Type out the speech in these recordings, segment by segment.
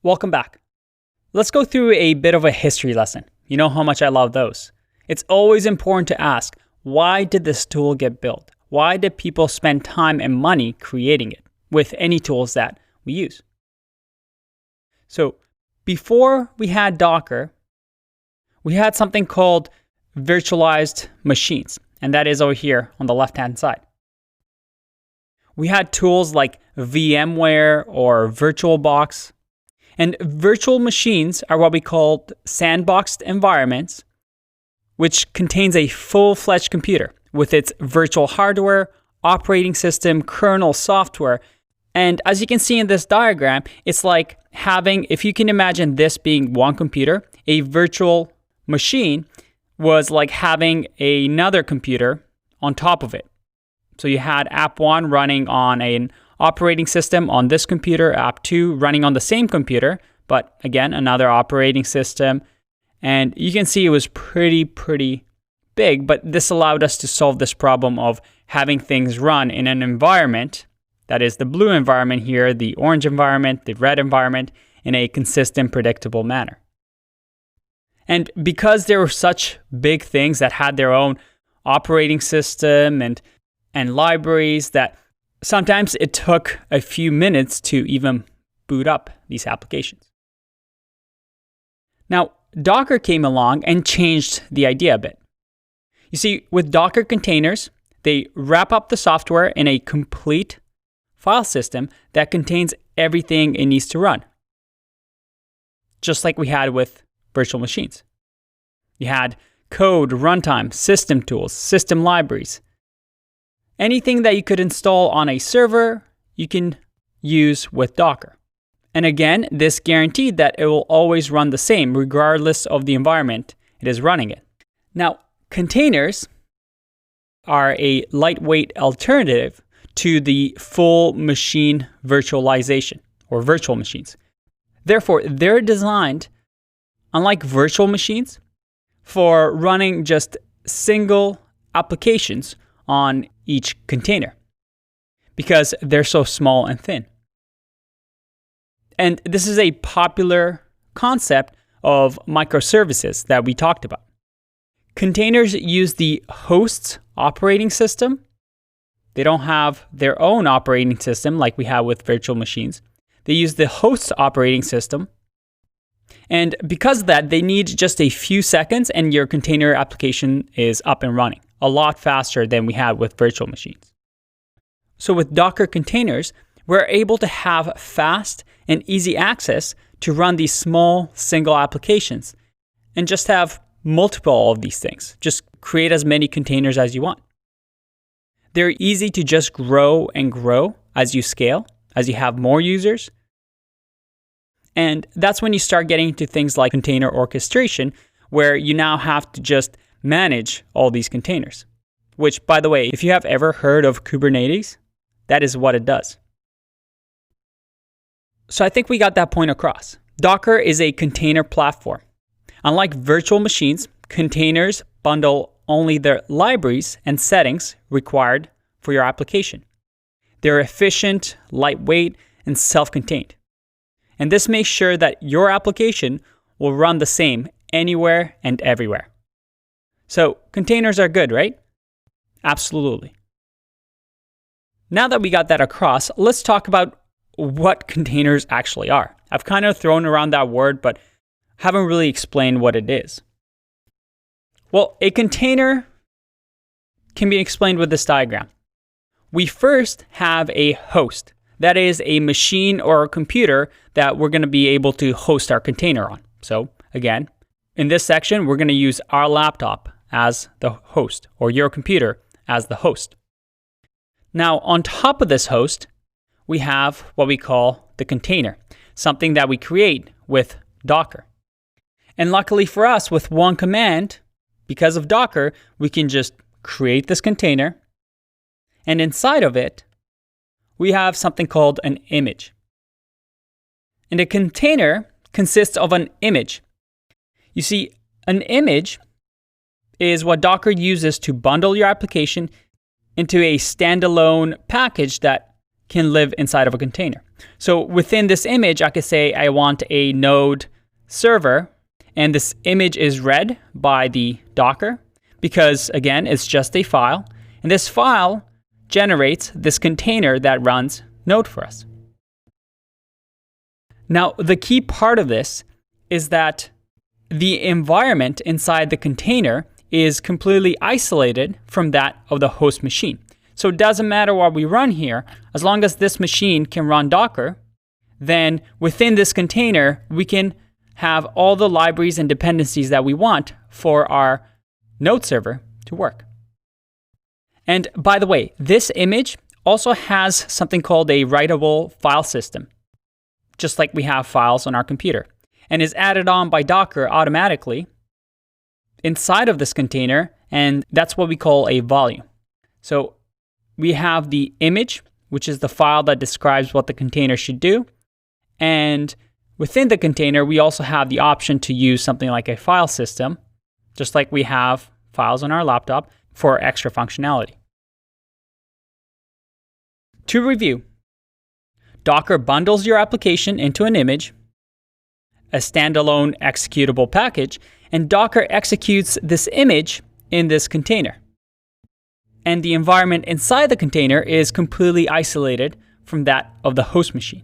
Welcome back. Let's go through a bit of a history lesson. You know how much I love those. It's always important to ask, why did this tool get built? Why did people spend time and money creating it with any tools that we use? So before we had Docker, we had something called virtualized machines, and that is over here on the left-hand side. We had tools like VMware or VirtualBox. And virtual machines are what we call sandboxed environments, which contains a full-fledged computer with its virtual hardware, operating system, kernel, software. And as you can see in this diagram, it's like having, if you can imagine this being one computer, a virtual machine was like having another computer on top of it. So you had app 1 running on an operating system on this computer, app 2 running on the same computer, but again, another operating system. And you can see it was pretty big, but this allowed us to solve this problem of having things run in an environment, that is the blue environment here, the orange environment, the red environment, in a consistent, predictable manner. And because there were such big things that had their own operating system and libraries, that sometimes it took a few minutes to even boot up these applications. Now, Docker came along and changed the idea a bit. You see, with Docker containers, they wrap up the software in a complete file system that contains everything it needs to run, just like we had with virtual machines. You had code, runtime, system tools, system libraries. Anything that you could install on a server, you can use with Docker. And again, this guaranteed that it will always run the same regardless of the environment it is running in. Now, containers are a lightweight alternative to the full machine virtualization or virtual machines. Therefore, they're designed, unlike virtual machines, for running just single applications on each container because they're so small and thin. And this is a popular concept of microservices that we talked about. Containers use the host's operating system. They don't have their own operating system like we have with virtual machines. They use the host's operating system. And because of that, they need just a few seconds and your container application is up and running a lot faster than we had with virtual machines. So with Docker containers, we're able to have fast and easy access to run these small single applications and just have multiple of these things. Just create as many containers as you want. They're easy to just grow and grow as you scale, as you have more users. And that's when you start getting into things like container orchestration, where you now have to just manage all these containers. Which, by the way, if you have ever heard of Kubernetes, that is what it does. So I think we got that point across. Docker is a container platform. Unlike virtual machines, containers bundle only the libraries and settings required for your application. They're efficient, lightweight, and self-contained. And this makes sure that your application will run the same anywhere and everywhere. So containers are good, right? Absolutely. Now that we got that across, let's talk about what containers actually are. I've kind of thrown around that word, but haven't really explained what it is. Well, a container can be explained with this diagram. We first have a host. That is a machine or a computer that we're going to be able to host our container on. So again, in this section, we're going to use our laptop as the host or your computer as the host. Now, on top of this host, we have what we call the container, something that we create with Docker. And luckily for us, with one command, because of Docker, we can just create this container. And inside of it, we have something called an image. And a container consists of an image. You see, an image is what Docker uses to bundle your application into a standalone package that can live inside of a container. So within this image, I could say I want a node server, and this image is read by the Docker because, again, it's just a file. And this file generates this container that runs Node for us. Now, the key part of this is that the environment inside the container is completely isolated from that of the host machine. So it doesn't matter what we run here, as long as this machine can run Docker, then within this container, we can have all the libraries and dependencies that we want for our Node server to work. And by the way, this image also has something called a writable file system, just like we have files on our computer, and is added on by Docker automatically inside of this container, and that's what we call a volume. So we have the image, which is the file that describes what the container should do, and within the container, we also have the option to use something like a file system, just like we have files on our laptop, for extra functionality. To review, Docker bundles your application into an image, a standalone executable package, and Docker executes this image in this container. And the environment inside the container is completely isolated from that of the host machine.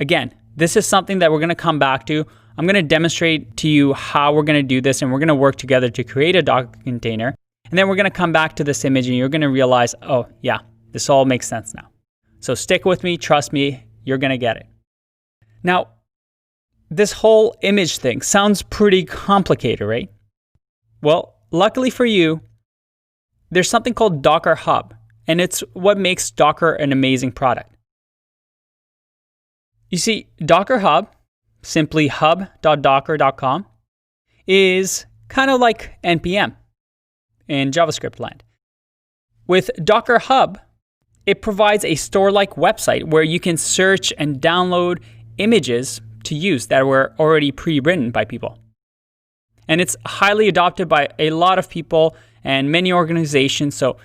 Again, this is something that we're going to come back to. I'm going to demonstrate to you how we're going to do this, and we're going to work together to create a Docker container. And then we're going to come back to this image, and you're going to realize, oh yeah, this all makes sense now. So stick with me, trust me, you're going to get it. Now, this whole image thing sounds pretty complicated, right? Well, luckily for you, there's something called Docker Hub, and it's what makes Docker an amazing product. You see, Docker Hub, simply hub.docker.com, is kind of like NPM in JavaScript land. With Docker Hub, it provides a store-like website where you can search and download images to use that were already pre-written by people. And it's highly adopted by a lot of people and many organizations, so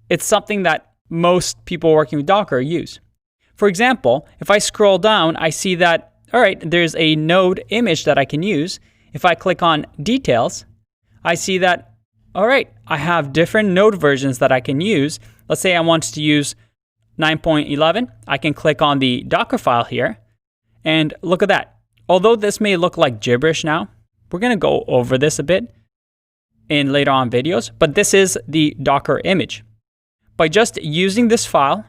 it's something that most people working with Docker use. For example, if I scroll down, I see that, all right, there's a node image that I can use. If I click on details, I see that, all right, I have different node versions that I can use. Let's say I want to use 9.11. I can click on the Docker file here, and look at that. Although this may look like gibberish now, we're going to go over this a bit in later on videos, but this is the Docker image. By just using this file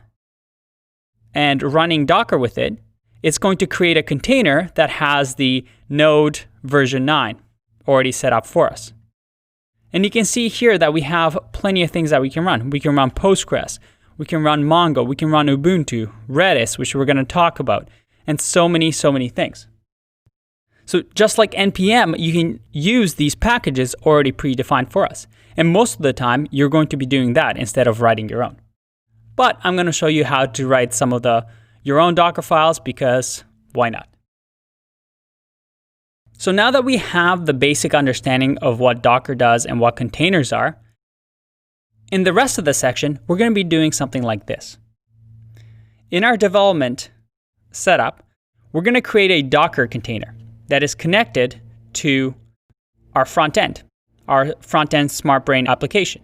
and running Docker with it, it's going to create a container that has the node version 9 already set up for us. And you can see here that we have plenty of things that we can run. We can run Postgres, we can run Mongo, we can run Ubuntu, Redis, which we're going to talk about, and so many things. So just like NPM, you can use these packages already predefined for us. And most of the time, you're going to be doing that instead of writing your own. But I'm going to show you how to write some of your own Docker files, because why not? So now that we have the basic understanding of what Docker does and what containers are, in the rest of the section, we're going to be doing something like this. In our development setup, we're going to create a Docker container that is connected to our front end SmartBrain application.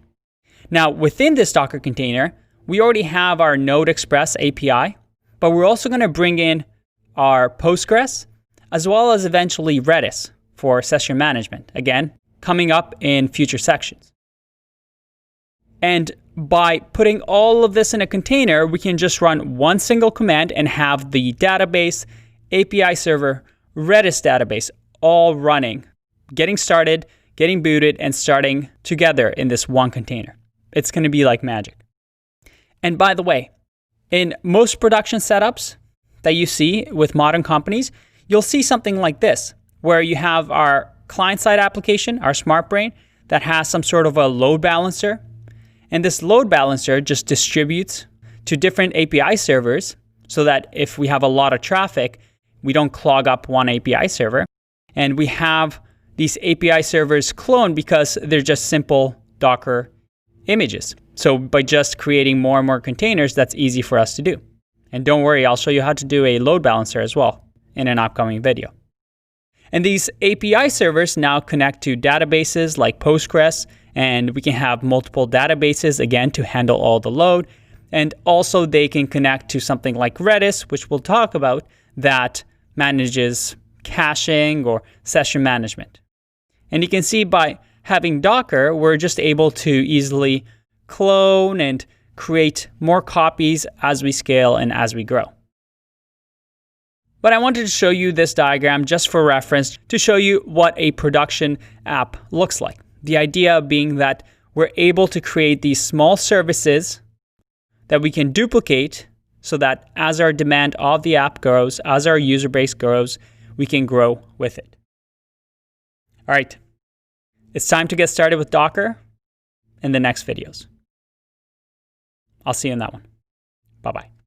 Now, within this Docker container, we already have our Node Express API, but we're also going to bring in our Postgres, as well as eventually Redis for session management, again, coming up in future sections. And by putting all of this in a container, we can just run one single command and have the database, API server, Redis database all running, getting started, getting booted, and starting together in this one container. It's going to be like magic. And by the way, in most production setups that you see with modern companies, you'll see something like this, where you have our client-side application, our SmartBrain, that has some sort of a load balancer. And this load balancer just distributes to different API servers so that if we have a lot of traffic, we don't clog up one API server. And we have these API servers cloned because they're just simple Docker images. So by just creating more and more containers, that's easy for us to do. And don't worry, I'll show you how to do a load balancer as well in an upcoming video. And these API servers now connect to databases like Postgres, and we can have multiple databases again to handle all the load. And also they can connect to something like Redis, which we'll talk about, that manages caching or session management. And you can see by having Docker, we're just able to easily clone and create more copies as we scale and as we grow. But I wanted to show you this diagram just for reference to show you what a production app looks like. The idea being that we're able to create these small services that we can duplicate so that as our demand of the app grows, as our user base grows, we can grow with it. All right, it's time to get started with Docker in the next videos. I'll see you in that one. Bye-bye.